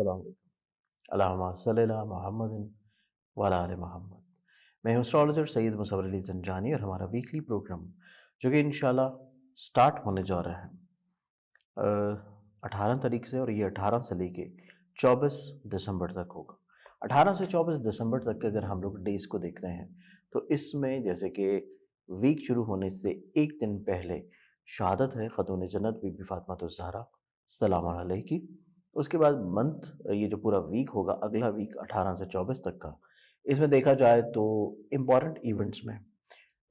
अस्सलाम वालेकुम। अल्लाहुम्मा सल्लि अला मुहम्मदिन व अला आलि मोहम्मद। मैं हूँ एस्ट्रोलॉजर सैयद मुसव्वर अली ज़ंजानी और हमारा वीकली प्रोग्राम जो कि इंशाल्लाह स्टार्ट होने जा रहा है 18 तारीख से, और ये 18 से लेके 24 दिसंबर तक होगा। 18 से 24 दिसंबर तक के अगर हम लोग डेज़ को देखते हैं तो इसमें जैसे कि वीक शुरू होने से एक दिन पहले शहादत है ख़तून जन्नत बीबी फ़ातिमा ज़हरा सलाम अलैहा की। उसके बाद मंथ, ये जो पूरा वीक होगा, अगला वीक 18 से 24 तक का, इसमें देखा जाए तो इम्पॉर्टेंट इवेंट्स में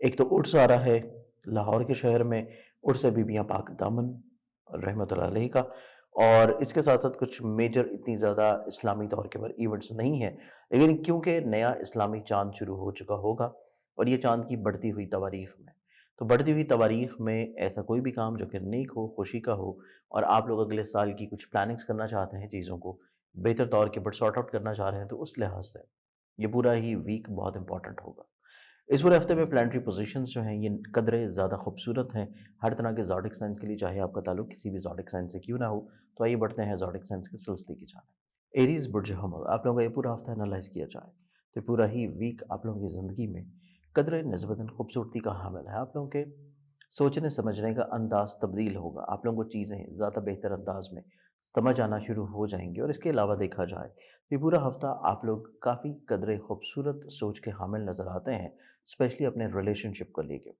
एक तो उर्स आ रहा है लाहौर के शहर में। उर्स है बीबियाँ पाक दामन रहमतुल्लाह अलैह का। और इसके साथ साथ कुछ मेजर इतनी ज़्यादा इस्लामी तौर के ऊपर इवेंट्स नहीं है, लेकिन क्योंकि नया इस्लामी चाँद शुरू हो चुका होगा और ये चाँद की बढ़ती हुई तवारीख में, तो बढ़ती हुई तवारीख में ऐसा कोई भी काम जो कि नेक हो, खुशी का हो, और आप लोग अगले साल की कुछ प्लानिंग्स करना चाहते हैं, चीज़ों को बेहतर तौर के ऊपर सॉर्ट आउट करना चाह रहे हैं, तो उस लिहाज से ये पूरा ही वीक बहुत इंपॉर्टेंट होगा। इस पूरे हफ्ते में प्लानिटरी पोजीशंस जो हैं ये कदरे ज़्यादा खूबसूरत हैं हर तरह के ज़ोडिक साइंस के लिए, चाहे आपका ताल्लुक किसी भी ज़ोडिक साइंस से क्यों ना हो। तो आइए बढ़ते हैं ज़ोडिक साइंस के सिलसिले की जानिब। एरीज़ बुर्ज हमल, आप लोगों का ये पूरा हफ्ता एनालाइज किया जाए तो पूरा ही वीक आप लोगों की ज़िंदगी में कदरे निस्बतन खूबसूरती का हामिल है। आप लोगों के सोचने समझने का अंदाज़ तब्दील होगा, आप लोगों को चीज़ें ज़्यादा बेहतर अंदाज में समझ आना शुरू हो जाएंगी। और इसके अलावा देखा जाए ये पूरा हफ्ता आप लोग काफ़ी कदरे खूबसूरत सोच के हामिल नज़र आते हैं, स्पेशली अपने रिलेशनशिप को लेके।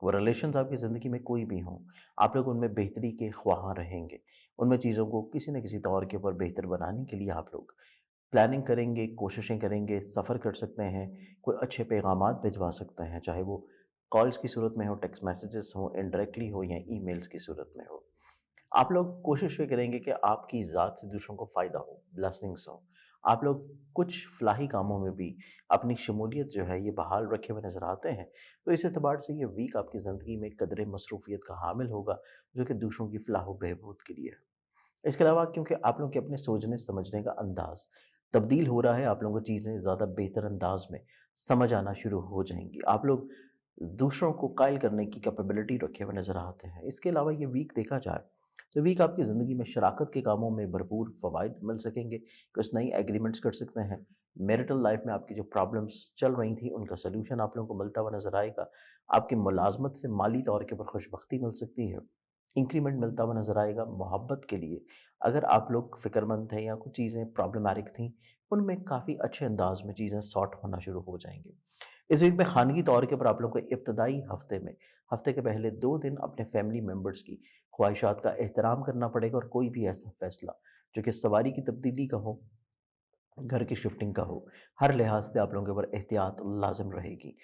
वो रिलेशंस आपकी ज़िंदगी में कोई भी हों, आप लोग उनमें बेहतरी के ख्वाहां रहेंगे। उनमें चीज़ों को किसी न किसी तौर के ऊपर बेहतर बनाने के लिए आप लोग प्लानिंग करेंगे, कोशिशें करेंगे, सफ़र कर सकते हैं, कोई अच्छे पैगामात भिजवा सकते हैं, चाहे वो कॉल्स की सूरत में हो, टेक्स्ट मैसेजेस हों, इनडायरेक्टली हो या ईमेल्स की सूरत में हो। आप लोग कोशिश ये करेंगे कि आपकी ज़ात से दूसरों को फ़ायदा हो, ब्लेसिंग्स हों। आप लोग कुछ फलाही कामों में भी अपनी शमूलियत जो है ये बहाल रखे हुए नज़र आते हैं। तो इस एतबार से ये वीक आपकी ज़िंदगी में कदर मसरूफ़ियत का हामिल होगा, जो कि दूसरों की फलाह व बहबूद के लिए है। इसके अलावा क्योंकि आप लोगों के अपने सोचने समझने का अंदाज़ तब्दील हो रहा है, आप लोगों को चीज़ें ज़्यादा बेहतर अंदाज में समझ आना शुरू हो जाएँगी। आप लोग दूसरों को कायल करने की कैपेबिलिटी रखे हुए नज़र आते हैं। इसके अलावा ये वीक देखा जाए तो वीक आपकी ज़िंदगी में शराकत के कामों में भरपूर फ़वाइद मिल सकेंगे, कुछ नई एग्रीमेंट्स कर सकते हैं। मैरिटल लाइफ़ में आपकी जो प्रॉब्लम्स चल रही थी उनका सॉल्यूशन आप लोगों को मिलता हुआ नज़र आएगा। आपकी मुलाज़मत से माली तौर के ऊपर खुशबख्ती मिल सकती है। इंक्रीमेंट मिलता हुआ नज़र आएगा। मोहब्बत के लिए अगर आप लोग फ़िक्रमंद थे या कुछ चीज़ें प्रॉब्लमैटिक थीं, उनमें काफ़ी अच्छे अंदाज़ में चीज़ें सॉर्ट होना शुरू हो जाएँगी। इस वीक में खानगी तौर के ऊपर आप लोगों को इब्तदाई हफ़्ते में, हफ़्ते के पहले 2 दिन अपने फैमिली मेंबर्स की ख्वाहिशात का एहतराम करना पड़ेगा, और कोई भी ऐसा फ़ैसला जो कि सवारी की तब्दीली का हो, घर की शिफ्टिंग का हो, हर लिहाज से आप लोगों के ऊपर एहतियात लाज़िम रहेगी।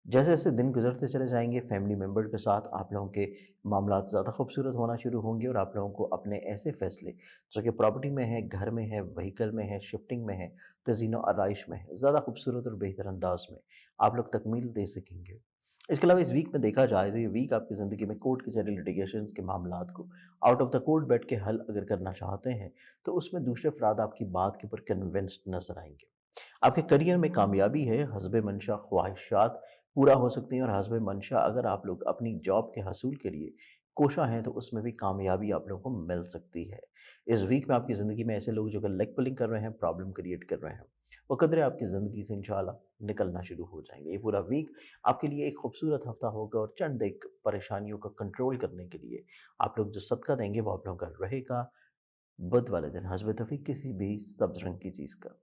जैसे-जैसे दिन गुज़रते चले जाएँगे, फैमिली मेंबर के साथ आप लोगों के मामलात ज़्यादा खूबसूरत होना शुरू होंगे, और आप लोगों को अपने ऐसे फ़ैसले जो कि प्रॉपर्टी में है, घर में है, व्हीकल में है, शिफ्टिंग में है, तज़ीन व आराइश में है, ज़्यादा खूबसूरत और बेहतर अंदाज़ में आप लोग तकमील दे सकेंगे। इसके अलावा इस वीक में देखा जाए तो ये वीक आपकी ज़िंदगी में कोर्ट कचहरी लिटिगेशंस के मामलात को आउट ऑफ द कोर्ट बैठ के हल अगर करना चाहते हैं, तो उसमें दूसरे अफ़राद आपकी बात के ऊपर कन्विंस्ड नज़र आएँगे। आपके करियर में कामयाबी है, हस्ब मंशा ख्वाहिशात पूरा हो सकती हैं, और हस्ब मंशा अगर आप लोग अपनी जॉब के हसूल के लिए कोशा हैं तो उसमें भी कामयाबी आप लोगों को मिल सकती है। इस वीक में आपकी ज़िंदगी में ऐसे लोग जो कि लेग पुलिंग कर रहे हैं, प्रॉब्लम क्रिएट कर रहे हैं, वो कदरे आपकी ज़िंदगी से इंशाल्लाह निकलना शुरू हो जाएँगे। ये पूरा वीक आपके लिए एक खूबसूरत हफ्ता होगा, और चंद एक परेशानियों का कंट्रोल करने के लिए आप लोग जो सदका देंगे वो आप लोगों का रहेगा बुध वाले दिन हस्ब तौफीक किसी भी सब्ज़ रंग की चीज़ का।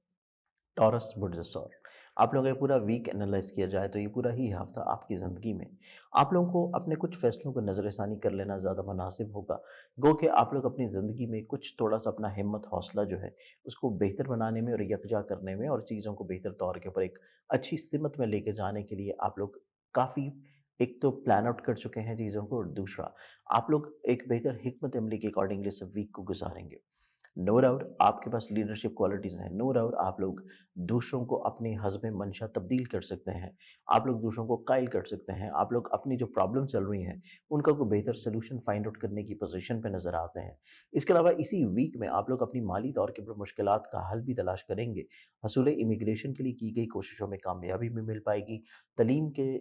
टॉरस बुर्जसौर, आप लोगों का ये पूरा वीक एनालाइज़ किया जाए तो ये पूरा ही हफ़्ता आपकी ज़िंदगी में आप लोगों को अपने कुछ फ़ैसलों को नज़रसानी कर लेना ज़्यादा मुनासिब होगा। गो कि आप लोग अपनी ज़िंदगी में कुछ थोड़ा-सा अपना हिम्मत, हौसला जो है उसको बेहतर बनाने में और यकजा करने में, और चीज़ों को बेहतर तौर के ऊपर एक अच्छी सिमत में लेके जाने के लिए आप लोग काफ़ी एक तो प्लान आउट कर चुके हैं चीज़ों को, और दूसरा आप लोग एक बेहतर हिकमत अमली के अकॉर्डिंगली इस वीक को गुज़ारेंगे। नो डाउट आपके पास लीडरशिप क्वालिटीज़ हैं, नो डाउट आप लोग दूसरों को अपनी हस्ब मंशा तब्दील कर सकते हैं, आप लोग दूसरों को कायल कर सकते हैं, आप लोग अपनी जो प्रॉब्लम चल रही हैं उनका कोई बेहतर सोल्यूशन फाइंड आउट करने की पोजीशन पे नज़र आते हैं। इसके अलावा इसी वीक में आप लोग अपनी माली तौर के ऊपर मुश्किलात का हल भी तलाश करेंगे। हसूल इमिग्रेशन के लिए की गई कोशिशों में कामयाबी भी मिल पाएगी। तलीम के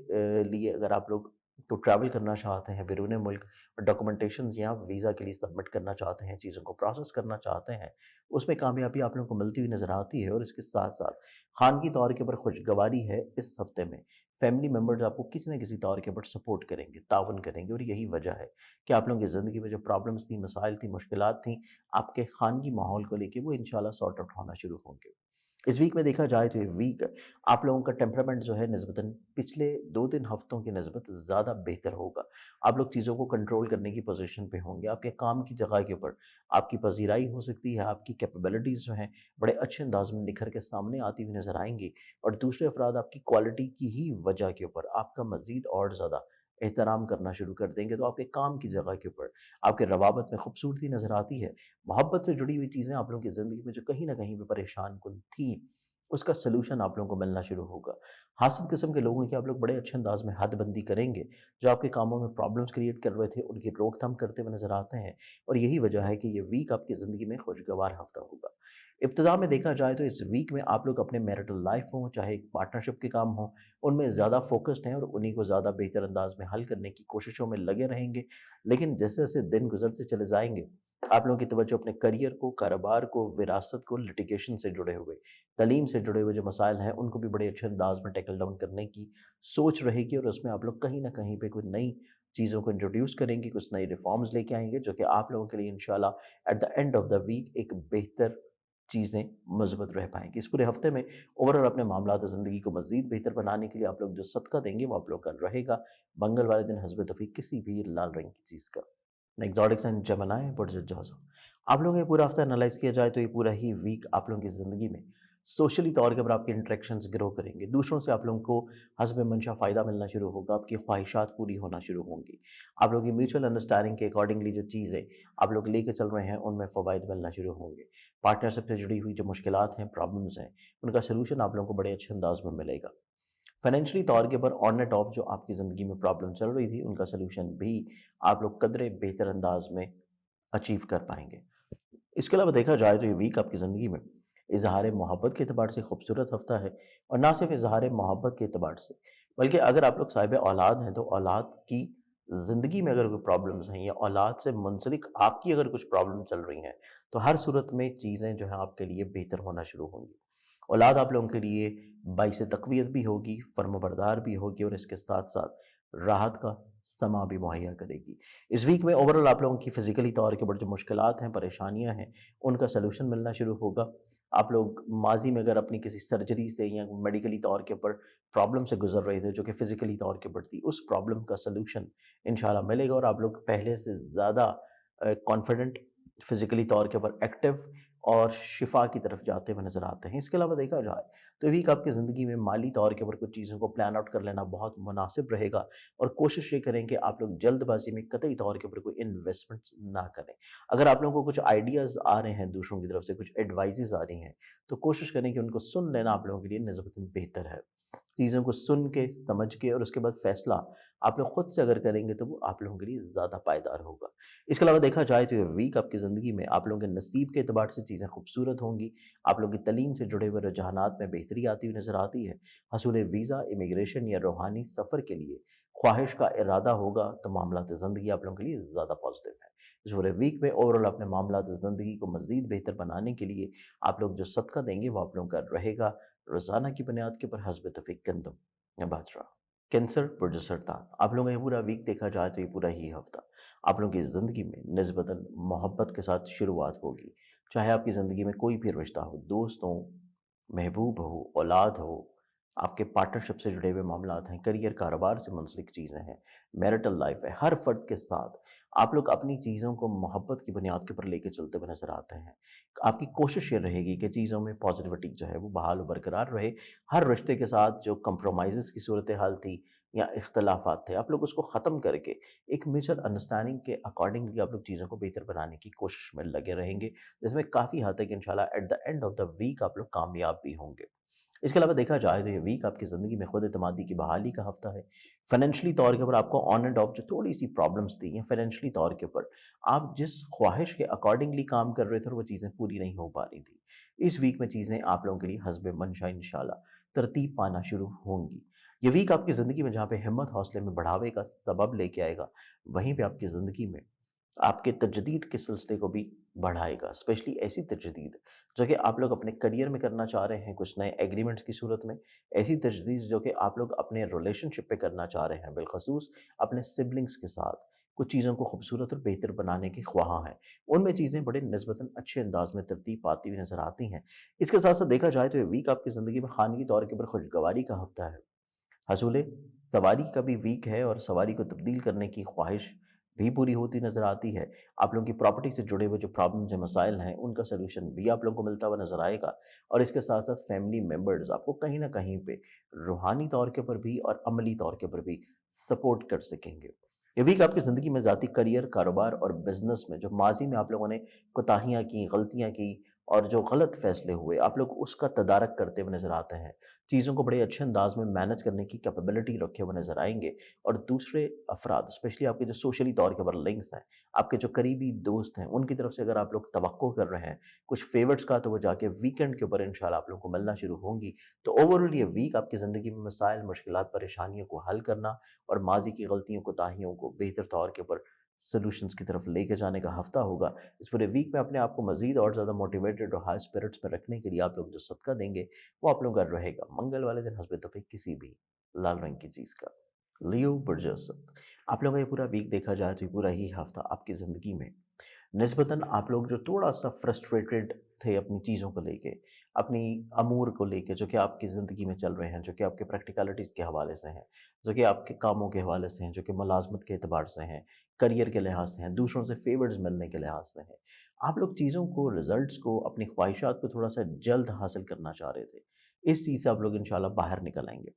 लिए अगर आप लोग तो ट्रैवल करना चाहते हैं बैरून मुल्क, डॉक्यूमेंटेशन या वीज़ा के लिए सबमिट करना चाहते हैं, चीज़ों को प्रोसेस करना चाहते हैं, उसमें कामयाबी आप लोगों को मिलती हुई नज़र आती है। और इसके साथ-साथ ख़ानगी तौर के ऊपर खुशगवारी है इस हफ़्ते में। फैमिली मेंबर्स आपको किसी न किसी तौर के ऊपर सपोर्ट करेंगे, ताउन करेंगे और यही वजह है कि आप लोगों की ज़िंदगी में जो प्रॉब्लम्स थी, मसाइल थी, मुश्किलात थी, आपके ख़ानगी माहौल को लेके वो इंशाल्लाह सॉर्ट आउट होना शुरू होंगे। इस वीक में देखा जाए तो ये वीक आप लोगों का टेम्परामेंट जो है निस्बतन पिछले 2-3 हफ्तों की निस्बत ज़्यादा बेहतर होगा। आप लोग चीज़ों को कंट्रोल करने की पोज़ीशन पे होंगे। आपके काम की जगह के ऊपर आपकी पज़ीराई हो सकती है, आपकी कैपेबिलिटीज़ जो हैं बड़े अच्छे अंदाज़ में निखर के सामने आती हुई नज़र आएँगी और दूसरे अफ़राद आपकी क्वालिटी की ही वजह के ऊपर आपका मज़ीद और ज़्यादा एहतराम करना शुरू कर देंगे। तो आपके काम की जगह के ऊपर आपके रवाबत में खूबसूरती नज़र आती है। मोहब्बत से जुड़ी हुई चीज़ें आप लोगों की ज़िंदगी में जो कहीं न कहीं पे परेशान कुन थी, उसका सॉल्यूशन आप लोगों को मिलना शुरू होगा। हासिल किस्म के लोगों की आप लोग बड़े अच्छे अंदाज़ में हदबंदी करेंगे, जो आपके कामों में प्रॉब्लम्स क्रिएट कर रहे थे, उनकी रोकथाम करते हुए नज़र आते हैं और यही वजह है कि ये वीक आपकी ज़िंदगी में खुशगवार हफ़्ता होगा। इब्तिदा में देखा जाए तो इस वीक में आप लोग अपने मैरिटल लाइफ़ हों, चाहे पार्टनरशिप के काम हों, उनमें ज़्यादा फ़ोकस्ड हैं और उन्हीं को ज़्यादा बेहतर अंदाज़ में हल करने की कोशिशों में लगे रहेंगे। लेकिन जैसे-जैसे दिन गुज़रते चले जाएँगे, आप लोगों की तवज्जो अपने करियर को, कारोबार को, विरासत को, लिटिगेशन से जुड़े हुए, तालीम से जुड़े हुए जो मसाइल हैं, उनको भी बड़े अच्छे अंदाज़ में टैकल डाउन करने की सोच रहेगी और उसमें आप लोग कहीं न कहीं पे कोई नई चीज़ों को इंट्रोड्यूस करेंगे, कुछ नई रिफ़ॉर्म्स लेके आएँगे, जो कि आप लोगों के लिए इंशाल्लाह at the end of the week एक बेहतर चीज़ें मज़बूत रह पाएँगी। इस पूरे हफ़्ते में ओवरऑल अपने मामलात ज़िंदगी को मज़ीद बेहतर बनाने के लिए आप लोग जो सदका देंगे, वो आप लोग का रहेगा। मंगल वाले दिन हस्ब तौफ़ीक किसी भी लाल रंग की चीज़ का। एग्ज़ॉटिक साइन जेमिनी बुर्ज जौज़ा। आप लोगों का पूरा हफ़्ता एनालाइज़ किया जाए तो ये पूरा ही वीक आप लोगों की ज़िंदगी में सोशली तौर के ऊपर आपके इंटरेक्शंस ग्रो करेंगे। दूसरों से आप लोगों को हस्ब मंशा फ़ायदा मिलना शुरू होगा, आपकी ख्वाहिशात पूरी होना शुरू होंगी। आप लोगों की म्यूचुअल अंडरस्टैंडिंग के अकॉर्डिंगली जो चीज़ें आप लोग लेके चल रहे हैं, उनमें फ़वाइद मिलना शुरू होंगे। पार्टनरशिप से जुड़ी हुई जो मुश्किलात हैं, प्रॉब्लम्स हैं, उनका सॉल्यूशन आप लोगों को बड़े अच्छे अंदाज़ में मिलेगा। फाइनेंशियली तौर के ऊपर ऑन एंड ऑफ जो आपकी ज़िंदगी में प्रॉब्लम चल रही थी, उनका सॉल्यूशन भी आप लोग कदरे बेहतर अंदाज़ में अचीव कर पाएँगे। इसके अलावा देखा जाए तो ये वीक आपकी ज़िंदगी में इज़हार मोहब्बत के एतबार से खूबसूरत हफ़्ता है और ना सिर्फ़ इज़हार मोहब्बत के एतबार से, बल्कि अगर आप लोग साहिब औलाद हैं, तो औलाद की ज़िंदगी में अगर कोई प्रॉब्लम्स हैं या औलाद से मुंसलिक आपकी अगर कुछ प्रॉब्लम चल रही हैं, तो हर सूरत में चीज़ें जो हैं आपके लिए बेहतर होना शुरू होंगी। औलाद आप लोगों के लिए बाइस तक़वियत भी होगी, फ़र्माबरदार भी होगी और इसके साथ-साथ राहत का समा भी मुहैया करेगी। इस वीक में ओवरऑल आप लोगों की फ़िज़िकली तौर के ऊपर जो मुश्किलात हैं, परेशानियाँ हैं, उनका सॉल्यूशन मिलना शुरू होगा। आप लोग माज़ी में अगर अपनी किसी सर्जरी से या मेडिकली तौर के ऊपर प्रॉब्लम से गुज़र रहे थे, जो कि फ़िज़िकली तौर के ऊपर थी, उस प्रॉब्लम का सॉल्यूशन इंशाल्लाह मिलेगा और आप लोग पहले से ज़्यादा कॉन्फिडेंट, फ़िज़िकली तौर के ऊपर एक्टिव और शिफा की तरफ जाते हुए नज़र आते हैं। इसके अलावा देखा जाए तो वीक आपकी ज़िंदगी में माली तौर के ऊपर कुछ चीज़ों को प्लान आउट कर लेना बहुत मुनासिब रहेगा और कोशिश ये करें कि आप लोग जल्दबाज़ी में कतई तौर के ऊपर कोई इन्वेस्टमेंट्स ना करें। अगर आप लोगों को कुछ आइडियाज़ आ रहे हैं दूसरों की तरफ से, कुछ एडवाइसेज़ आ रही हैं, तो कोशिश करें कि उनको सुन लेना आप लोगों के लिए निस्बतन बेहतर है। चीज़ों को सुन के, समझ के और उसके बाद फ़ैसला आप लोग खुद से अगर करेंगे तो वो आप लोगों के लिए ज़्यादा पायदार होगा। इसके अलावा देखा जाए तो ये वीक आपकी ज़िंदगी में आप लोगों के नसीब के एतबार से चीज़ें खूबसूरत होंगी। आप लोगों की तालीम से जुड़े हुए रुझानात में बेहतरी आती हुई नज़र आती है। हसूल वीज़ा, इमिग्रेशन या रूहानी सफ़र के लिए ख्वाहिश का इरादा होगा तो मामलात ज़िंदगी आप लोगों के लिए ज़्यादा पॉज़िटिव है। इस पूरे वीक में ओवरऑल अपने मामलात ज़िंदगी को मज़ीद बेहतर बनाने के लिए आप लोग जो सदका देंगे वो आप लोगों का रहेगा रोज़ाना की बुनियाद के ऊपर हस्ब तौफीक गंदम या बाजरा। कैंसर पुरज सरतान आप लोगों का ये पूरा वीक देखा जाए तो ये पूरा ही हफ्ता आप लोगों की ज़िंदगी में निस्बतन मोहब्बत के साथ शुरुआत होगी। चाहे आपकी ज़िंदगी में कोई भी रिश्ता हो, दोस्त हो, महबूब हो, औलाद हो, आपके पार्टनरशिप से जुड़े हुए मामलात हैं, करियर कारोबार से मुंसलिक चीज़ें हैं, मैरिटल लाइफ है, हर फ़र्द के साथ आप लोग अपनी चीज़ों को मोहब्बत की बुनियाद के ऊपर लेके चलते हुए नज़र आते हैं। आपकी कोशिश ये रहेगी कि चीज़ों में पॉज़िटिविटी जो है वो बहाल और बरकरार रहे। हर रिश्ते के साथ जो कंप्रोमाइज़ेज़ की सूरत हाल थी या इख्तलाफ़ात थे, आप लोग उसको ख़त्म करके एक म्यूचुअल अंडरस्टैंडिंग के अकॉर्डिंगली आप लोग चीज़ों को बेहतर बनाने की कोशिश में लगे रहेंगे, जिसमें काफ़ी हद तक इंशाल्लाह at the end of the week आप लोग कामयाब भी होंगे। इसके अलावा देखा जाए तो ये वीक आपकी ज़िंदगी में खुद एतमादी की बहाली का हफ्ता है। फाइनेंशियली तौर के ऊपर आपको ऑन एंड ऑफ जो थोड़ी-सी प्रॉब्लम्स थी या फाइनेंशियली तौर के ऊपर आप जिस ख्वाहिश के अकॉर्डिंगली काम कर रहे थे और वो चीज़ें पूरी नहीं हो पा रही थी। इस वीक में चीज़ें आप लोगों के लिए हस्ब मंशा इंशाल्लाह तरतीब पाना शुरू होंगी। ये वीक आपकी ज़िंदगी में जहाँ पे हिम्मत हौसले में बढ़ावे का सबब लेके आएगा, वहीं पे आपकी ज़िंदगी में आपके तजदीद के सिलसिले को भी बढ़ाएगा। स्पेशली ऐसी तजदीद जो कि आप लोग अपने करियर में करना चाह रहे हैं, कुछ नए एग्रीमेंट्स की सूरत में, ऐसी तजदीद जो कि आप लोग अपने रिलेशनशिप पे करना चाह रहे हैं, बिलख़ुसूस अपने सिबलिंग्स के साथ, कुछ चीज़ों को खूबसूरत और बेहतर बनाने के ख्वाहां हैं। उनमें चीज़ें बड़े निस्बतन अच्छे अंदाज में तरतीब पाती हुई नज़र आती हैं। इसके साथ-साथ देखा जाए तो ये वीक आपकी ज़िंदगी में ख़ानगी तौर के ऊपर खुशगवारी का हफ़्ता है। हसूल सवारी का भी वीक है और सवारी को तब्दील करने की ख्वाहिश भी पूरी होती नज़र आती है। आप लोगों की प्रॉपर्टी से जुड़े हुए जो प्रॉब्लम्स या मसाइल हैं, उनका सॉल्यूशन भी आप लोगों को मिलता हुआ नज़र आएगा और इसके साथ-साथ फैमिली मेंबर्स आपको कहीं न कहीं पे रूहानी तौर के ऊपर भी और अमली तौर के ऊपर भी सपोर्ट कर सकेंगे। ये वीक आपकी ज़िंदगी में ज़ाती करियर, कारोबार और बिज़नेस में जो माज़ी में आप लोगों ने कोताहियाँ की, गलतियाँ की और जो गलत फ़ैसले हुए, आप लोग उसका तदारक करते हुए नज़र आते हैं। चीज़ों को बड़े अच्छे अंदाज़ में मैनेज करने की कैपेबिलिटी रखे हुए नज़र आएँगे और दूसरे अफ़राद स्पेशली आपके जो सोशली तौर के ऊपर लिंक्स हैं, आपके जो करीबी दोस्त हैं, उनकी तरफ से अगर आप लोग तवक्को कर रहे हैं, कुछ फ़ेवर्स का तो वो जाके वीकेंड के ऊपर इंशाल्लाह आप लोगों को मिलना शुरू होंगी। तो ओवरऑल ये वीक आपकी ज़िंदगी में मसाइल, मुश्किलात, परेशानियों को हल करना और माज़ी की गलतियों, कोताहियों को बेहतर तौर के ऊपर सॉल्यूशंस की तरफ लेके जाने का हफ़्ता होगा। इस पूरे वीक में अपने आप को मज़ीद और ज़्यादा मोटिवेटेड और हाई स्पिरिट्स में रखने के लिए आप लोग जो सदका देंगे, वो आप लोगों का रहेगा मंगल वाले दिन हस्ब तौफीक किसी भी लाल रंग की चीज़ का। लियो बुर्जसत आप लोगों का ये पूरा वीक देखा जाए तो ये पूरा ही हफ़्ता आपकी ज़िंदगी में निस्बतन आप लोग जो थोड़ा-सा फ्रस्ट्रेटेड थे अपनी चीज़ों को लेके, अपनी अमूर को लेके जो कि आपकी ज़िंदगी में चल रहे हैं, जो कि आपके प्रैक्टिकलिटीज़ के हवाले से हैं, जो कि आपके कामों के हवाले से हैं, जो कि मुलाज़मत के एतबार से हैं, करियर के लिहाज से हैं, दूसरों से फ़ेवर्स मिलने के लिहाज से हैं। आप लोग चीज़ों को, रिज़ल्ट्स को, अपनी ख्वाहिशात को थोड़ा-सा जल्द हासिल करना चाह रहे थे। इस चीज़ से आप लोग इंशाल्लाह बाहर निकल आएँगे।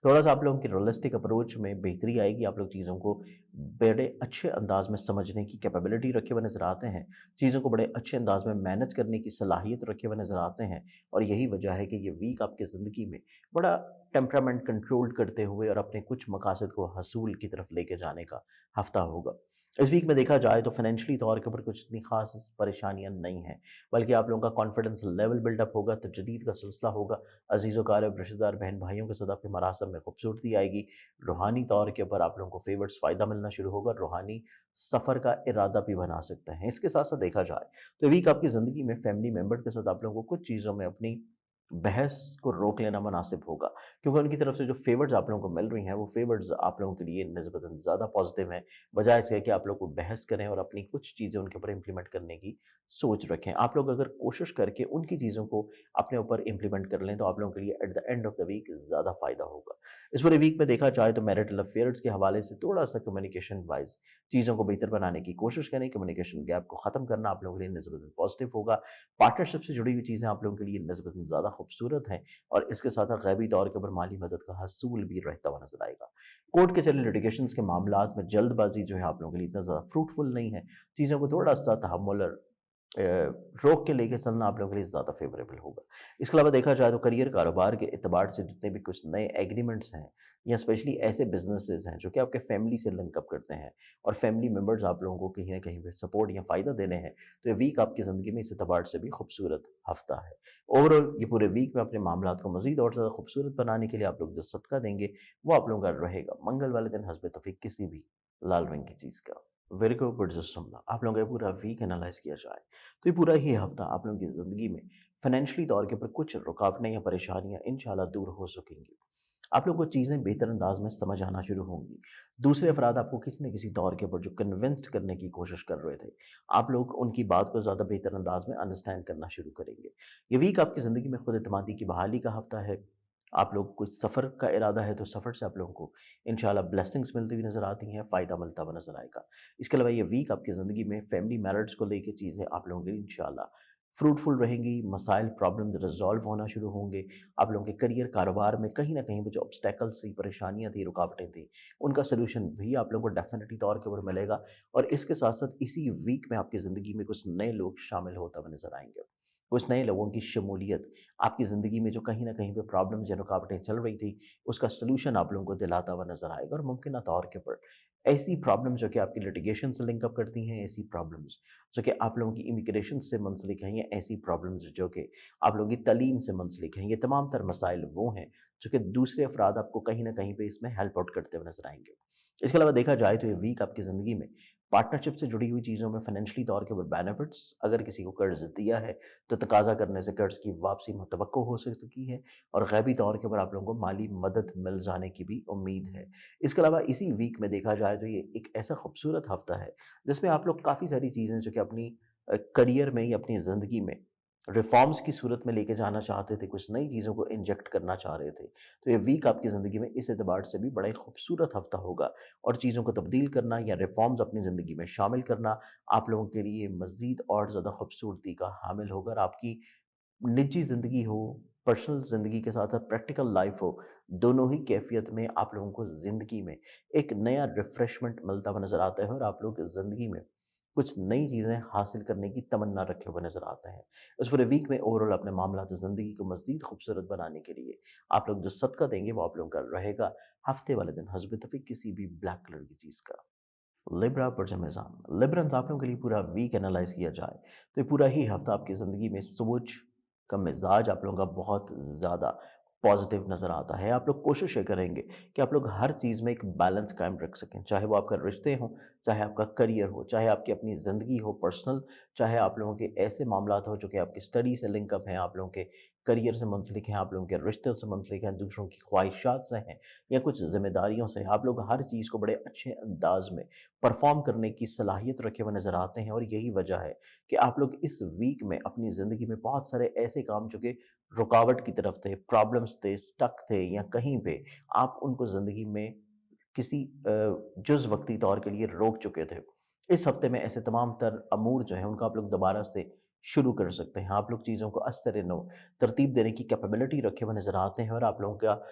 थोड़ा-सा आप लोगों की रियलिस्टिक अप्रोच में बेहतरी आएगी, आप लोग चीज़ों को बड़े अच्छे अंदाज़ में समझने की कैपेबिलिटी रखे हुए नज़र आते हैं, चीज़ों को बड़े अच्छे अंदाज़ में मैनेज करने की सलाहियत रखे हुए नज़र आते हैं और यही वजह है कि ये वीक आपकी ज़िंदगी में बड़ा टेम्परामेंट कंट्रोल करते हुए और अपने कुछ मकासद को हसूल की तरफ लेके जाने का हफ़्ता होगा। इस वीक में देखा जाए तो फाइनेंशियली तौर के ऊपर कुछ इतनी ख़ास परेशानियाँ नहीं हैं, बल्कि आप लोगों का कॉन्फिडेंस लेवल बिल्डअप होगा, तजदीद का सिलसिला होगा, अज़ीज़ व अक़ारिब, रिश्तेदार, बहन-भाइयों के साथ आपके मरासम में खूबसूरती आएगी। रूहानी तौर के ऊपर आप लोगों को फ़ेवर्स फ़ायदा मिलना शुरू होगा, रूहानी सफ़र का इरादा भी बना सकते हैं। इसके साथ-साथ देखा जाए तो वीक आपकी ज़िंदगी में फैमिली मेंबर के साथ आप लोगों को कुछ चीज़ों में अपनी बहस को रोक लेना मुनासिब होगा, क्योंकि उनकी तरफ से जो फ़ेवर्स आप लोगों को मिल रही हैं, वो फ़ेवर्स आप लोगों के लिए निस्बतन ज़्यादा पॉज़िटिव हैं, बजाय इसके कि आप लोग वो बहस करें और अपनी कुछ चीज़ें उनके ऊपर इम्प्लीमेंट करने की सोच रखें। आप लोग अगर कोशिश करके उनकी चीज़ों को अपने ऊपर इम्प्लीमेंट कर लें, तो आप लोगों के लिए at the end of the week ज़्यादा फ़ायदा होगा। इस पूरे वीक में देखा जाए तो मैरिटल अफ़ेयर्स के हवाले से थोड़ा-सा कम्युनिकेशन वाइज़ चीज़ों को बेहतर बनाने की कोशिश करें, कम्युनिकेशन गैप को ख़त्म करना आप लोगों के लिए निस्बतन पॉज़िटिव होगा। पार्टनरशिप से जुड़ी हुई चीज़ें आप लोगों के लिए निस्बतन ज़्यादा खूबसूरत हैं और इसके साथ-साथ ग़ैबी तौर के ऊपर माली मदद का हसूल भी रहता हुआ नज़र आएगा। कोर्ट कचहरी लिटिगेशंस के मामलात में जल्दबाज़ी जो है आप लोगों के लिए इतना ज़्यादा फ्रूटफुल नहीं है। चीज़ों को थोड़ा-सा तहम्मुल और अ, रोक के लेके चलना आप लोगों के लिए ज़्यादा फ़ेवरेबल होगा। इसके अलावा देखा जाए तो करियर कारोबार के एतबार से जितने भी कुछ नए एग्रीमेंट्स हैं या स्पेशली ऐसे बिज़नेसेस हैं जो कि आपके फैमिली से लिंक अप करते हैं और फैमिली मेंबर्स आप लोगों को कहीं न कहीं पे सपोर्ट या फ़ायदा देने हैं, तो ये वीक आपकी ज़िंदगी में इस एतबार से भी खूबसूरत हफ़्ता है। ओवरऑल ये पूरे वीक में अपने मामलात को मज़ीद और ज़्यादा खूबसूरत बनाने के लिए आप लोग जो सदका देंगे, वो आप लोगों का रहेगा मंगल वाले दिन हस्ब तौफीक किसी भी लाल रंग की चीज़ का। विर्गो बुर्जोसम्मा आप लोगों का ये पूरा वीक एनालाइज़ किया जाए, तो ये पूरा ही हफ़्ता आप लोगों की ज़िंदगी में फ़ाइनेंशियली तौर के ऊपर कुछ रुकावटें या परेशानियाँ इंशाल्लाह दूर हो सकेंगी। आप लोगों को चीज़ें बेहतर अंदाज़ में समझ आना शुरू होंगी। दूसरे अफ़राद आपको किसी न किसी तौर के ऊपर जो कन्विंस्ड करने की कोशिश कर रहे थे, आप लोग उनकी बात को ज़्यादा बेहतर अंदाज़ में अंडरस्टैंड करना शुरू करेंगे। ये वीक आपकी ज़िंदगी में खुद एतमादी की बहाली का हफ़्ता है। आप लोग कुछ सफ़र का इरादा है, तो सफ़र से आप लोगों को इंशाल्लाह ब्लेसिंग्स मिलती हुई नज़र आती हैं, फ़ायदा मिलता हुआ नज़र आएगा। इसके अलावा ये वीक आपकी ज़िंदगी में फैमिली मैरिज को लेके चीज़ें आप लोगों के लिए इंशाल्लाह फ्रूटफुल रहेंगी, मसाइल, प्रॉब्लम रिज़ॉल्व होना शुरू होंगे। आप लोगों के करियर, कारोबार में कहीं न कहीं पे जो ऑब्स्टेकल्स थी, परेशानियाँ थी, रुकावटें थी, उनका सॉल्यूशन भी आप लोगों को डेफ़िनिटली तौर के ऊपर मिलेगा और इसके साथ-साथ इसी वीक में आपकी ज़िंदगी में कुछ नए लोग शामिल होते हुए नज़र आएँगे। कुछ नए लोगों की शमूलियत आपकी ज़िंदगी में जो कहीं न कहीं पे प्रॉब्लम्स या रुकावटें चल रही थी, उसका सॉल्यूशन आप लोगों को दिलाता हुआ नज़र आएगा। और मुमकिन तौर के ऊपर ऐसी प्रॉब्लम्स जो कि आपकी लिटिगेशन से लिंक अप करती हैं, ऐसी प्रॉब्लम्स जो कि आप लोगों की इमिग्रेशन से मुंसलिक हैं, या ऐसी प्रॉब्लम्स जो कि आप लोगों की तालीम से मुंसलिक हैं, ये तमाम तर मसाइल वो हैं जो कि दूसरे अफराद आपको कहीं न कहीं पे इसमें हेल्प आउट करते हुए नज़र आएँगे। इसके अलावा देखा जाए तो ये वीक आपकी ज़िंदगी में पार्टनरशिप से जुड़ी हुई चीज़ों में फाइनेंशियली तौर के ऊपर बेनिफिट्स, अगर किसी को कर्ज़ दिया है तो तकाज़ा करने से कर्ज़ की वापसी मुतवक्को हो सकती है, और गैबी तौर के ऊपर आप लोगों को माली मदद मिल जाने की भी उम्मीद है। इसके अलावा इसी वीक में देखा जाए तो ये एक ऐसा खूबसूरत हफ़्ता है जिसमें आप लोग काफ़ी सारी चीज़ें जो कि अपनी करियर में या अपनी ज़िंदगी में रिफ़ॉर्म्स की सूरत में लेके जाना चाहते थे, कुछ नई चीज़ों को इंजेक्ट करना चाह रहे थे। तो ये वीक आपकी ज़िंदगी में इस एतबार से भी बड़ा ही खूबसूरत हफ़्ता होगा, और चीज़ों को तब्दील करना या रिफ़ॉर्म्स अपनी ज़िंदगी में शामिल करना आप लोगों के लिए मज़ीद और ज़्यादा खूबसूरती का हामिल होगा। और आपकी निजी ज़िंदगी हो, पर्सनल ज़िंदगी के साथ-साथ प्रैक्टिकल लाइफ़ हो, दोनों ही कैफ़ियत में आप लोगों को ज़िंदगी में एक नया रिफ़्रेशमेंट मिलता हुआ नज़र आता है, और आप लोग ज़िंदगी में कुछ नई चीज़ें हासिल करने की तमन्ना रखे हुए नज़र आते हैं। इस पूरे वीक में ओवरऑल अपने मामलात ज़िंदगी को मज़ीद खूबसूरत बनाने के लिए आप लोग जो सदका देंगे वो आप लोगों का रहेगा हफ़्ते वाले दिन हस्ब तौफ़ीक़ किसी भी ब्लैक कलर की चीज़ का। लिब्रा बरज मिज़ान लिब्रंस आप लोगों के लिए पूरा वीक एनालाइज़ किया जाए तो ये पूरा ही हफ़्ता आपकी ज़िंदगी में सोच का मिज़ाज आप लोगों का बहुत ज़्यादा पॉज़िटिव नज़र आता है। आप लोग कोशिश ये करेंगे कि आप लोग हर चीज़ में एक बैलेंस कायम रख सकें, चाहे वो आपका रिश्ते हों, चाहे आपका करियर हो, चाहे आपकी अपनी ज़िंदगी हो पर्सनल, चाहे आप लोगों के ऐसे मामलात हो जो कि आपकी स्टडी से लिंक अप हैं, आप लोगों के करियर से मुंसलिक हैं, आप लोगों के रिश्तों से मुंसलिक हैं, दूसरों की ख्वाहिशात से हैं, या कुछ ज़िम्मेदारियों से। आप लोग हर चीज़ को बड़े अच्छे अंदाज़ में परफ़ॉर्म करने की सलाहियत रखे हुए नज़र आते हैं, और यही वजह है कि आप लोग इस वीक में अपनी ज़िंदगी में बहुत सारे ऐसे काम जो कि रुकावट की तरफ थे, प्रॉब्लम्स थे, स्टक थे, या कहीं पे आप उनको ज़िंदगी में किसी जुज़ वक़्ती तौर के लिए रोक चुके थे। इस हफ़्ते में ऐसे तमाम तर अमूर जो हैं उनको आप लोग दोबारा से शुरू कर सकते हैं। आप लोग चीज़ों को असर-ए-नौ तरतीब देने की कैपेबिलिटी रखे हुए नज़र आते हैं, और आप लोगों का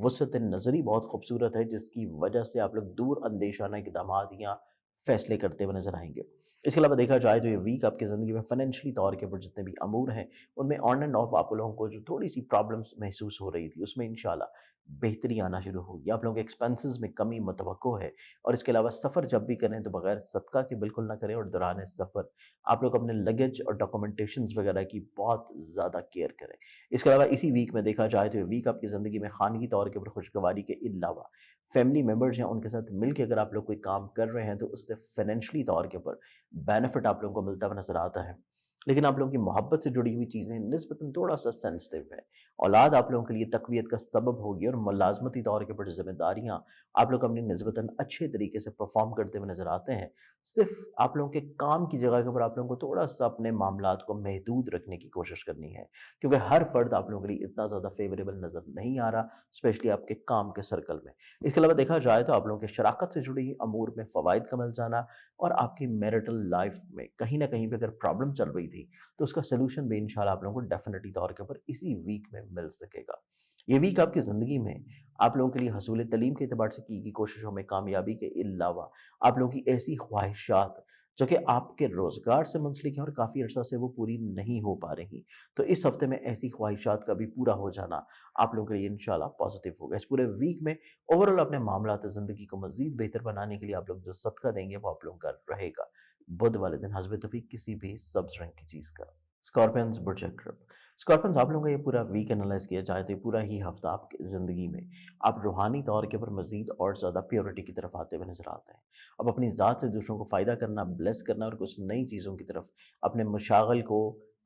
वसत-ए-नज़री बहुत खूबसूरत है, जिसकी वजह से आप लोग दूर अंदेशाना इक़दामात या फ़ैसले करते हुए नज़र आएँगे। इसके अलावा देखा जाए तो ये वीक आपकी ज़िंदगी में फ़ाइनेंशियली तौर के ऊपर जितने भी अमूर हैं, उनमें ऑन एंड ऑफ आप लोगों को जो थोड़ी-सी प्रॉब्लम्स महसूस हो रही थी, उसमें इंशाअल्लाह बेहतरी आना शुरू होगी। आप लोगों के एक्सपेंसेस में कमी मुतवक्को है, और इसके अलावा सफ़र जब भी करें तो बगैर सदका के बिल्कुल ना करें, और दौरान सफ़र आप लोग अपने लगेज और डॉक्यूमेंटेशंस वगैरह की बहुत ज़्यादा केयर करें। इसके अलावा इसी वीक में देखा जाए तो ये वीक आपकी ज़िंदगी में ख़ानगी तौर के ऊपर खुशगवारी के अलावा फैमिली मेंबर्स या उनके साथ मिल के अगर आप लोग कोई काम कर रहे हैं तो उससे फाइनेंशियली तौर के ऊपर बेनिफिट आप लोगों को मिलता हुआ नज़र आता है। लेकिन आप लोगों की मोहब्बत से जुड़ी हुई चीज़ें निस्बतन थोड़ा-सा सेंसिटिव है। औलाद आप लोगों के लिए तक़वियत का सबब होगी, और मुलाज़मती तौर के ऊपर ज़िम्मेदारियाँ आप लोग अपनी निस्बतन अच्छे तरीके से परफ़ॉर्म करते हुए नज़र आते हैं। सिर्फ़ आप लोगों के काम की जगह के ऊपर आप लोगों को थोड़ा-सा अपने मामलात को महदूद रखने की कोशिश करनी है, क्योंकि हर फ़र्द आप लोगों के लिए इतना ज़्यादा फ़ेवरेबल नज़र नहीं आ रहा, स्पेशली आपके काम के सर्कल में। इसके अलावा देखा जाए तो आप लोगों की शराकत से जुड़ी अमूर में फ़वाइद का मिल जाना, और आपकी मैरिटल लाइफ़ में कहीं न कहीं पे अगर प्रॉब्लम चल रही थी, तो उसका सॉल्यूशन भी इंशाल्लाह आप लोगों को डेफ़िनिटली तौर के ऊपर इसी वीक में मिल सकेगा। ये वीक आपकी ज़िंदगी में आप लोगों के लिए हसूल तलीम के एतबार से की गई कोशिशों में कामयाबी के अलावा आप लोगों की ऐसी ख्वाहिशात जो कि आपके रोज़गार से मुंसलिक हैं और काफ़ी अरसा से वो पूरी नहीं हो पा रही, तो इस हफ़्ते में ऐसी ख्वाहिशात का भी पूरा हो जाना आप लोगों के लिए इंशाल्लाह पॉज़िटिव होगा। इस पूरे वीक में ओवरऑल अपने मामलात ज़िंदगी को मज़ीद बेहतर बनाने के लिए आप लोग जो सदका देंगे वो आप लोगों का रहेगा बुध वाले दिन हस्ब तौफीक किसी भी सब्ज़ रंग की चीज़ का। स्कॉर्पियंस बुर्ज अक़रब, स्कॉर्पियंस आप लोगों का ये पूरा वीक एनालाइज़ किया जाए तो ये पूरा ही हफ़्ता आपकी ज़िंदगी में आप रूहानी तौर के ऊपर मज़ीद और ज़्यादा प्योरिटी की तरफ आते हुए नज़र आते हैं। अब अपनी ज़ात से दूसरों को फ़ायदा करना, ब्लेस करना, और कुछ नई चीज़ों की तरफ अपने मशागल को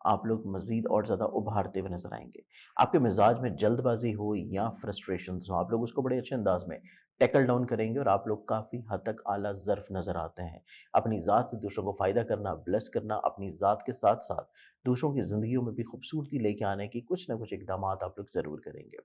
आप लोग मज़ीद और ज़्यादा उभारते हुए नज़र आएँगे। आपके मिज़ाज में जल्दबाज़ी हो या फ्रस्ट्रेशंस हो, आप लोग उसको बड़े अच्छे अंदाज़ में टैकल डाउन करेंगे, और आप लोग काफ़ी हद तक आला ज़र्फ़ नज़र आते हैं। अपनी ज़ात से दूसरों को फ़ायदा करना, ब्लेस करना, अपनी ज़ात के साथ-साथ दूसरों की ज़िंदगियों में भी खूबसूरती लेके आने की कुछ न कुछ इक़दामात आप लोग ज़रूर करेंगे।